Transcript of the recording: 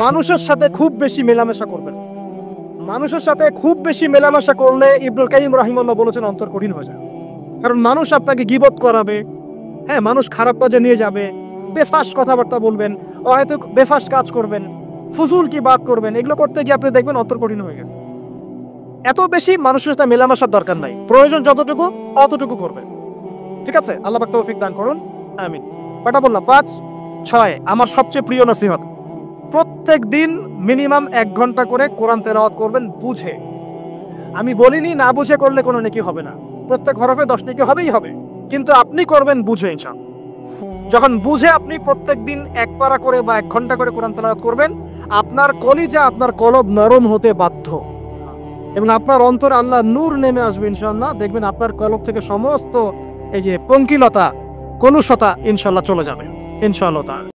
মানুষের সাথে খুব বেশি মেলামেশা করবেন। মানুষের সাথে খুব বেশি মেলামেশা করলে ইবনুল কাইয়িম রাহিমাহুল্লাহ বলেছেন অন্তর কঠিন হয়ে যায়। কারণ মানুষ আপনাকে গীবত করাবে, হ্যাঁ, মানুষ খারাপ কাজে নিয়ে যাবে, বেফাস কথাবার্তা বলবেন, হয়তো বেফাস কাজ করবেন, ফুজুল কি বাত করবেন, এগুলো করতে গিয়ে আপনি দেখবেন অন্তর কঠিন হয়ে গেছে। এত বেশি মানুষের সাথে মেলামেশার দরকার নাই, প্রয়োজন যতটুকু অতটুকু করবেন। ঠিক আছে, আল্লাহ পাক তৌফিক দান করুন, আমিন। কয়টা বললাম? 5, 6। আমার সবচেয়ে প্রিয় নসিহত, প্রত্যেক দিন মিনিমাম 1 ঘন্টা করে কোরআন তেলাওয়াত করবেন বুঝে। আমি বলিনি না বুঝে করলে কোনো নেকি হবে না, প্রত্যেক হরফে 10 নেকি হবেই হবে, কিন্তু আপনি করবেন বুঝে ইনশাআল্লাহ। যখন বুঝে আপনি প্রত্যেক দিন 1 পারা করে বা 1 ঘন্টা করে কোরআন তেলাওয়াত করবেন, আপনার কলিজা, আপনার কলব নরম হতে বাধ্য এবং আপনার অন্তরে আল্লাহ নূর নেমে আসবে ইনশাআল্লাহ। দেখবেন আপনার কলব থেকে সমস্ত এই যে পঙ্কিলতা, কলুষতা ইনশাআল্লাহ চলে যাবে ইনশাআল্লাহ তাআলা।